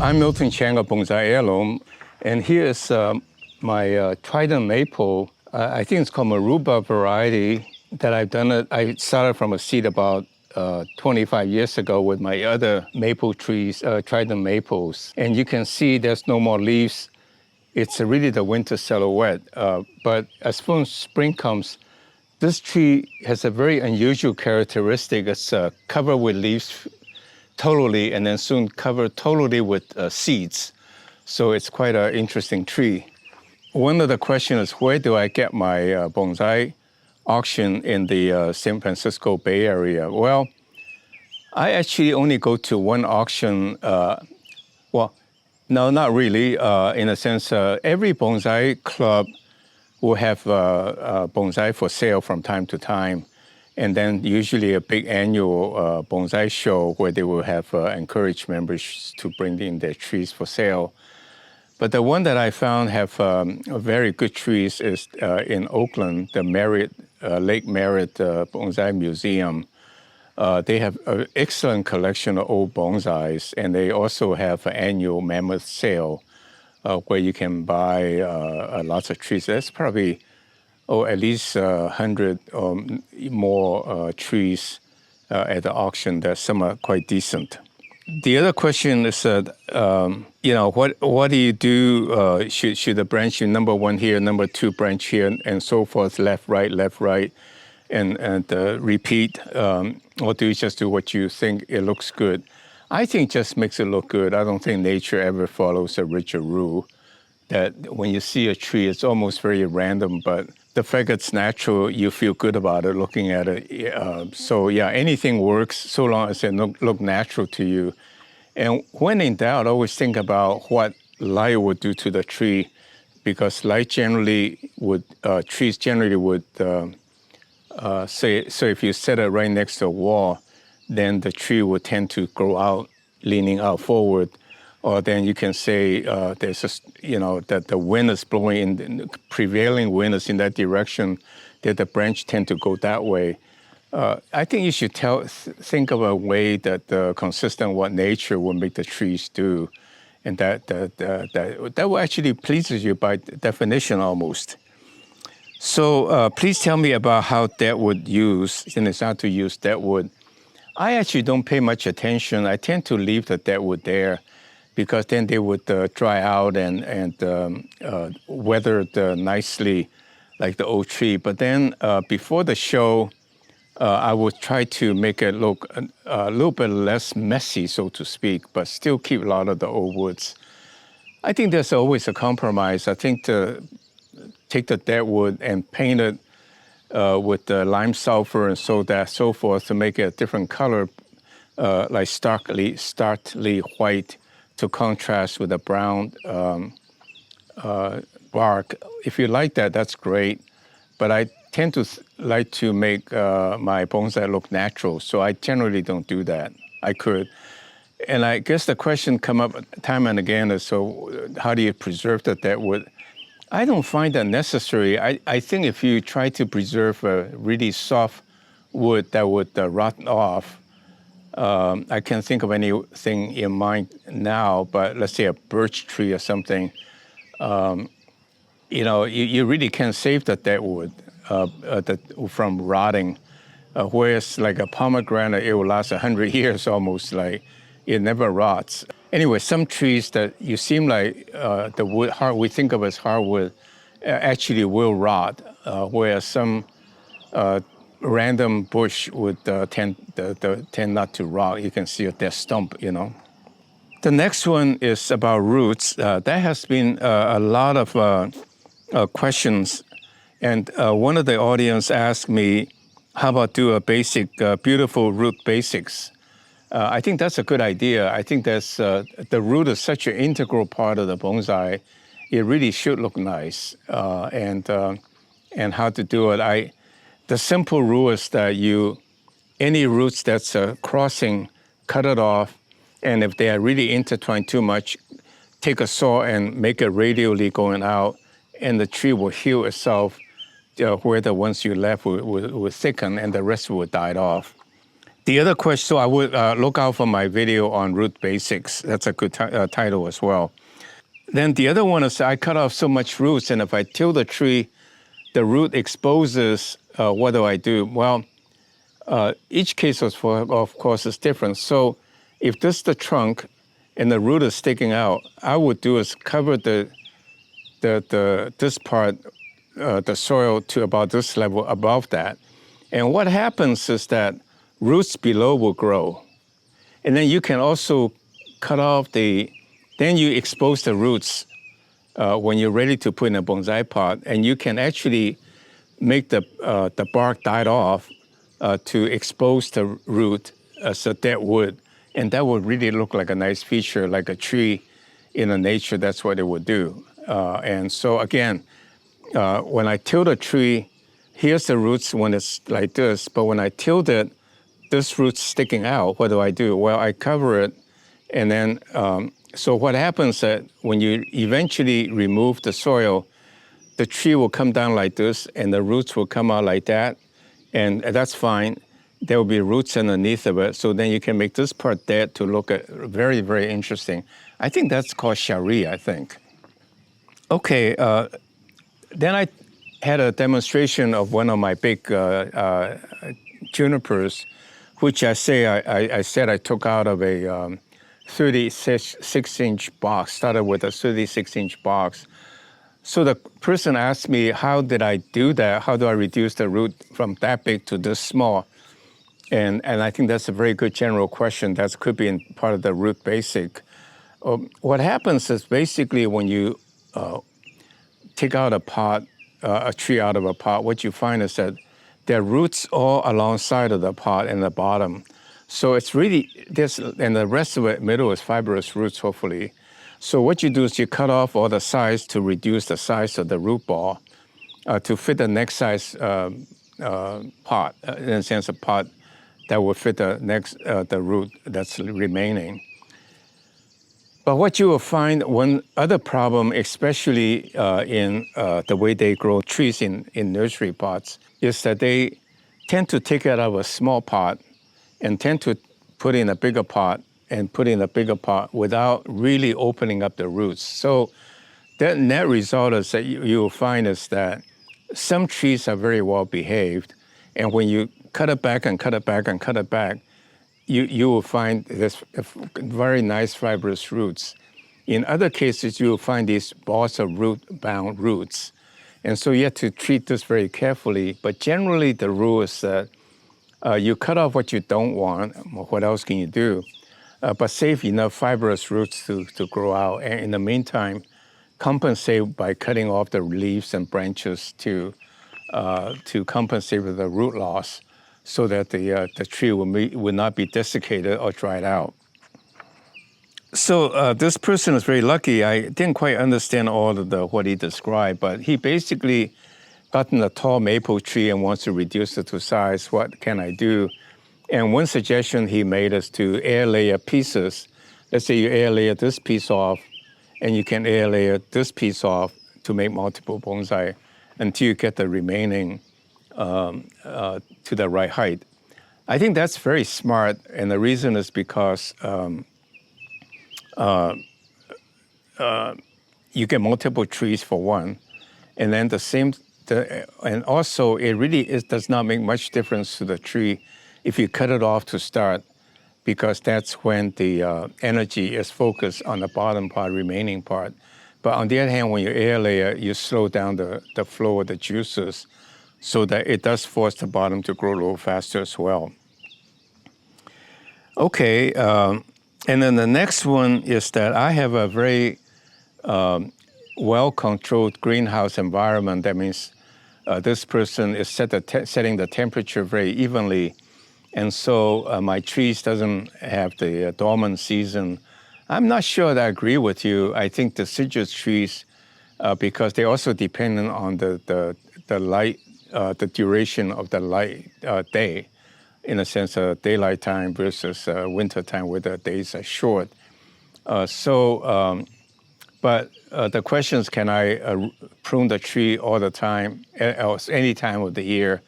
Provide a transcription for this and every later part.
I'm Miltonchang of Bonsaiheirloom, and here is my trident maple. I think it's called Maruba variety that I've done it. I started from a seed about 25 years ago with my other maple trees, trident maples. And you can see there's no more leaves. It's really the winter silhouette. But as soon as spring comes, this tree has a very unusual characteristic. It's covered with leaves totally, and then soon covered totally with seeds. So it's quite an interesting tree. One of the questions is, where do I get my bonsai auction in the San Francisco Bay Area? Well, I actually only go to one auction. Well, no, not really. In a sense, every bonsai club will have bonsai for sale from time to time. And then usually a big annual bonsai show where they will have encourage members to bring in their trees for sale. But the one that I found have very good trees is in Oakland, the Lake Merritt Bonsai Museum. They have an excellent collection of old bonsais, and they also have an annual mammoth sale where you can buy lots of trees. That's probably at least 100 or more trees at the auction. That some are quite decent. The other question is that, what do you do? Should the branch be number one here, number two branch here, and so forth, left, right, and repeat? Or do you just do what you think it looks good? I think just makes it look good. I don't think nature ever follows a rigid rule that when you see a tree, it's almost very random, but the fact it's natural, you feel good about it looking at it. So yeah, anything works so long as it look natural to you. And when in doubt, always think about what light would do to the tree, because light generally would, trees generally would, so if you set it right next to a wall, then the tree would tend to grow out, leaning out forward. Or then you can say there's just, that the wind is blowing in, the prevailing wind is in that direction, that the branch tend to go that way. I think you should think of a way that consistent what nature will make the trees do, and that will actually pleases you by definition almost. So please tell me about how deadwood use, and it's not to use deadwood. I actually don't pay much attention. I tend to leave the deadwood there, because then they would dry out and weather nicely like the old tree. But then before the show, I would try to make it look a little bit less messy, so to speak, but still keep a lot of the old woods. I think there's always a compromise. I think to take the deadwood and paint it with the lime sulfur and so forth to make it a different color, like starkly white, to contrast with the brown bark. If you like that, that's great. But I tend to like to make my bonsai look natural, so I generally don't do that. I could. And I guess the question come up time and again is, so how do you preserve the deadwood? I don't find that necessary. I think if you try to preserve a really soft wood that would rot off, I can't think of anything in mind now, but let's say a birch tree or something, you really can't save the deadwood from rotting. Whereas like a pomegranate, it will last 100 years almost, like it never rots. Anyway, some trees that you seem like the wood, we think of as hardwood, actually will rot, whereas some random bush would tend not to rot. You can see a dead stump, The next one is about roots. There has been a lot of questions, and one of the audience asked me, how about do a basic, beautiful root basics? I think that's a good idea. I think that's the root is such an integral part of the bonsai. It really should look nice, and how to do it. The simple rule is that any roots that's crossing, cut it off, and if they are really intertwined too much, take a saw and make it radially going out, and the tree will heal itself, where the ones you left will thicken and the rest will die off. The other question, so I would look out for my video on root basics. That's a good title as well. Then the other one is I cut off so much roots, and if I till the tree, the root exposes. What do I do? Well, each case, of course, is different. So if this is the trunk and the root is sticking out, I would do is cover this part, the soil to about this level above that. And what happens is that roots below will grow. And then you can also cut off then you expose the roots when you're ready to put in a bonsai pot, and you can actually make the bark die off to expose the root as a dead wood. And that would really look like a nice feature, like a tree in the nature. That's what it would do. And so again, when I till the tree, here's the roots when it's like this, but when I tilled it, this root's sticking out. What do I do? Well, I cover it, and then, so what happens that when you eventually remove the soil, the tree will come down like this, and the roots will come out like that, and that's fine. There will be roots underneath of it, so then you can make this part dead to look at very, very interesting. I think that's called shari, I think. Okay, then I had a demonstration of one of my big junipers, which I said I took out of a 36-inch box, started with a 36-inch box. So the person asked me, how did I do that? How do I reduce the root from that big to this small? And I think that's a very good general question. That could be in part of the root basic. What happens is basically when you take out a tree out of a pot, what you find is that there are roots all alongside of the pot and the bottom. So it's really this, and the rest of it, middle is fibrous roots, hopefully. So what you do is you cut off all the sides to reduce the size of the root ball to fit the next size pot, in a sense, a pot that will fit the root that's remaining. But what you will find, one other problem, especially in the way they grow trees in nursery pots, is that they tend to take it out of a small pot and tend to put in a bigger pot and put in a bigger pot without really opening up the roots. So the net result is that you will find is that some trees are very well behaved, and when you cut it back and cut it back and cut it back, you will find this very nice fibrous roots. In other cases, you will find these balls of root-bound roots. And so you have to treat this very carefully. But generally, the rule is that you cut off what you don't want. What else can you do? But save enough fibrous roots to grow out. And in the meantime, compensate by cutting off the leaves and branches to compensate for the root loss, so that the tree will not be desiccated or dried out. So this person is very lucky. I didn't quite understand all of what he described, but he basically gotten a tall maple tree and wants to reduce it to size. What can I do? And one suggestion he made is to air layer pieces. Let's say you air layer this piece off, and you can air layer this piece off to make multiple bonsai until you get the remaining to the right height. I think that's very smart, and the reason is because you get multiple trees for one, and then and also it really does not make much difference to the tree if you cut it off to start, because that's when the energy is focused on the bottom part, remaining part. But on the other hand, when you air layer, you slow down the flow of the juices, so that it does force the bottom to grow a little faster as well. Okay, and then the next one is that I have a very well-controlled greenhouse environment. That means this person is setting the temperature very evenly, and so my trees doesn't have the dormant season. I'm not sure that I agree with you. I think deciduous trees, because they're also dependent on the light, the duration of the light day, in a sense of daylight time versus winter time where the days are short. But the question is, can I prune the tree all the time, or any time of the year?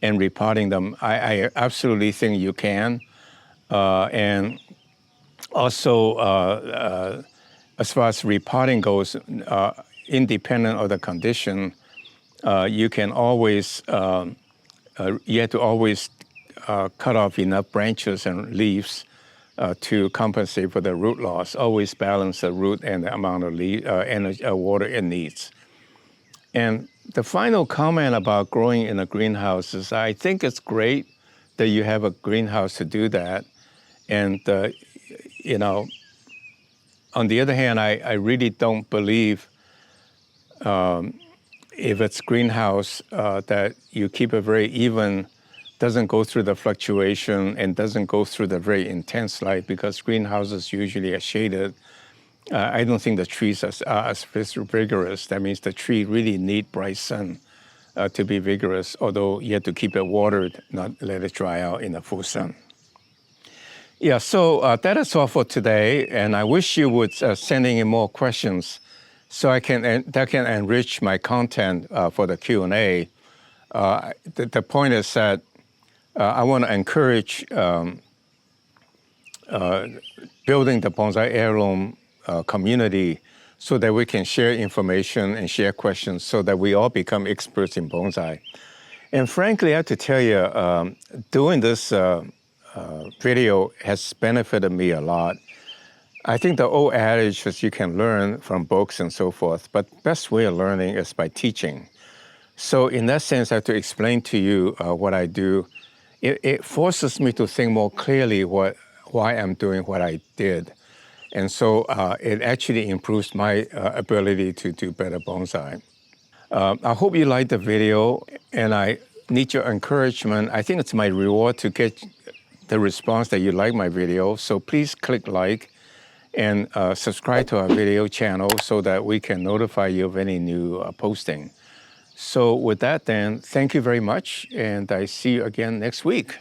and repotting them. I absolutely think you can. And also, as far as repotting goes, independent of the condition, you can always, you have to always cut off enough branches and leaves to compensate for the root loss. Always balance the root and the amount of energy, water it needs. And the final comment about growing in a greenhouse is I think it's great that you have a greenhouse to do that. And, you know, on the other hand, I really don't believe if it's greenhouse that you keep it very even, doesn't go through the fluctuation and doesn't go through the very intense light, because greenhouses usually are shaded. I don't think the trees are as vigorous. That means the tree really need bright sun to be vigorous, although you have to keep it watered, not let it dry out in the full sun. Yeah, so that is all for today, and I wish you would send in more questions so that can enrich my content for the Q&A. The point is that I want to encourage building the bonsai heirloom community so that we can share information and share questions so that we all become experts in bonsai. And frankly, I have to tell you, doing this video has benefited me a lot. I think the old adage is you can learn from books and so forth, but best way of learning is by teaching. So in that sense, I have to explain to you what I do. It forces me to think more clearly why I'm doing what I did. And so it actually improves my ability to do better bonsai. I hope you liked the video, and I need your encouragement. I think it's my reward to get the response that you like my video. So please click like and subscribe to our video channel so that we can notify you of any new posting. So with that then, thank you very much, and I see you again next week.